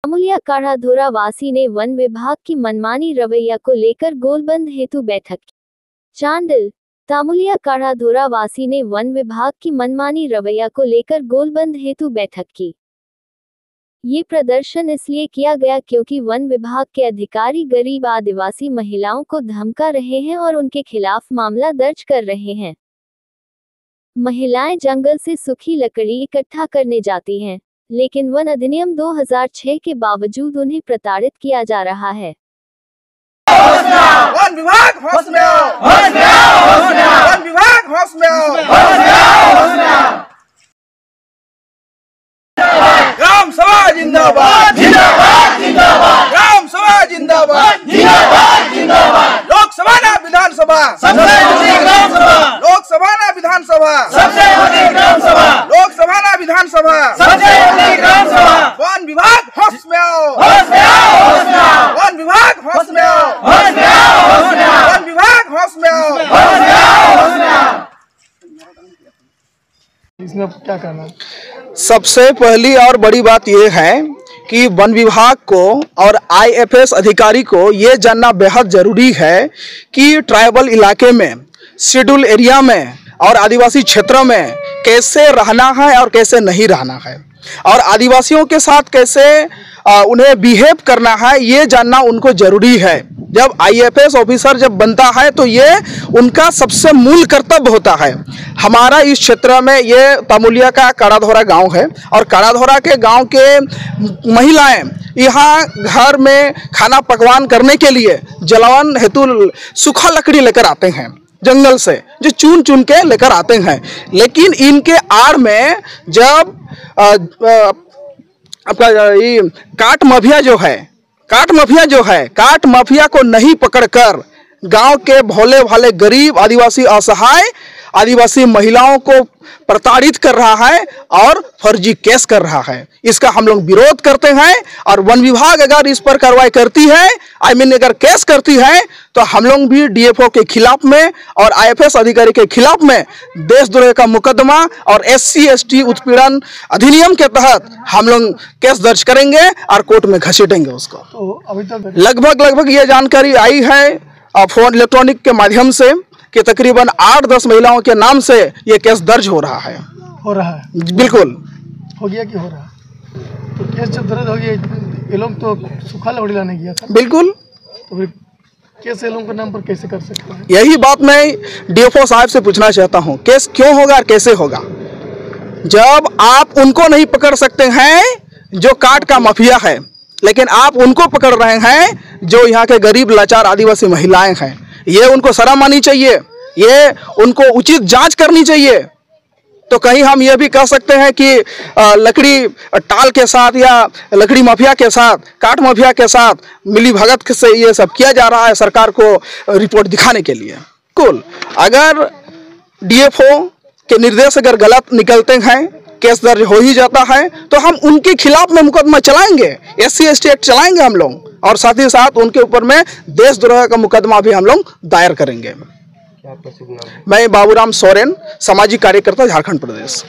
तामुलिया काढ़ाधोरा वासी ने वन विभाग की मनमानी रवैया को लेकर गोलबंद हेतु बैठक की। चांडिल तामुलिया काढ़ाधोरा वासी ने वन विभाग की मनमानी रवैया को लेकर गोलबंद हेतु बैठक की। ये प्रदर्शन इसलिए किया गया क्योंकि वन विभाग के अधिकारी गरीब आदिवासी महिलाओं को धमका रहे हैं और उनके खिलाफ मामला दर्ज कर रहे हैं। महिलाएं जंगल से सूखी लकड़ी इकट्ठा करने जाती हैं, लेकिन वन अधिनियम 2006 के बावजूद उन्हें प्रताड़ित किया जा रहा है। वन विभाग होश में आओ, होश में आओ, होश में आओ, वन विभाग होश में आओ, होश में आओ, होश में आओ। ग्राम सभा जिंदाबाद, जिंदाबाद, जिंदाबाद। ग्राम सभा जिंदाबाद, जिंदाबाद, जिंदाबाद। लोकसभा ना विधानसभा, सबसे बड़ी ग्राम सभा। लोकसभा ना विधानसभा, सबसे बड़ी ग्राम सभा। लोकसभा ना विधानसभा, सबसे बड़ी ग्राम सभा। वन विभाग होश में आओ, होश में आओ, होश में आओ। वन विभाग होश में आओ, होश में आओ, होश में आओ। वन विभाग होश में आओ, होश में आओ, होश में आओ। इसमें क्या कहना? सबसे पहली और बड़ी बात यह है कि वन विभाग को और आईएफएस अधिकारी को ये जानना बेहद ज़रूरी है कि ट्राइबल इलाके में, शेड्यूल एरिया में और आदिवासी क्षेत्रों में कैसे रहना है और कैसे नहीं रहना है, और आदिवासियों के साथ कैसे उन्हें बिहेव करना है, ये जानना उनको ज़रूरी है। जब आईएफएस ऑफिसर जब बनता है तो ये उनका सबसे मूल कर्तव्य होता है। हमारा इस क्षेत्र में ये तामुलिया का काढ़ाधोरा गांव है, और काढ़ाधोरा के गांव के महिलाएं यहाँ घर में खाना पकवान करने के लिए जलावन हेतु सूखा लकड़ी लेकर आते हैं जंगल से, जो चुन चुन के लेकर आते हैं। लेकिन इनके आड़ में जब आपका ये काट माफिया जो है, काट माफिया को नहीं पकड़कर गांव के भोले भाले गरीब आदिवासी असहाय आदिवासी महिलाओं को प्रताड़ित कर रहा है और फर्जी केस कर रहा है। इसका हम लोग विरोध करते हैं, और वन विभाग अगर इस पर कार्रवाई करती है, अगर केस करती है, तो हम लोग भी डीएफओ के खिलाफ में और आईएफएस अधिकारी के खिलाफ में देशद्रोह का मुकदमा और SC ST उत्पीड़न अधिनियम के तहत हम लोग केस दर्ज करेंगे और कोर्ट में घसीटेंगे उसको। तो अभी तक लगभग ये जानकारी आई है फोन इलेक्ट्रॉनिक के माध्यम से कि तकरीबन 8-10 महिलाओं के नाम से ये केस दर्ज हो रहा है। बिल्कुल हो गया कि हो रहा है? तो केस जब दर्ज हो गया, ये लोग तो सूखा लकड़ी लाने गया था। बिल्कुल, तो फिर केस ये लोगों के नाम पर कैसे कर सकते हैं? यही बात मैं डीएफओ साहब से पूछना चाहता हूँ, केस क्यों होगा और कैसे होगा? जब आप उनको नहीं पकड़ सकते हैं जो काट का माफिया है, लेकिन आप उनको पकड़ रहे हैं जो यहाँ के गरीब लाचार आदिवासी महिलाएं हैं। ये उनको शर्म आनी चाहिए, ये उनको उचित जांच करनी चाहिए। तो कहीं हम ये भी कह सकते हैं कि लकड़ी टाल के साथ या लकड़ी माफिया के साथ, काट माफिया के साथ मिली भगत से ये सब किया जा रहा है सरकार को रिपोर्ट दिखाने के लिए। कुल अगर डीएफओ के निर्देश अगर गलत निकलते हैं, केस दर्ज हो ही जाता है, तो हम उनके खिलाफ में मुकदमा चलाएंगे, SC ST एक्ट चलाएंगे हम लोग, और साथ ही साथ उनके ऊपर में देशद्रोह का मुकदमा भी हम लोग दायर करेंगे। मैं बाबूराम सोरेन, सामाजिक कार्यकर्ता, झारखंड प्रदेश।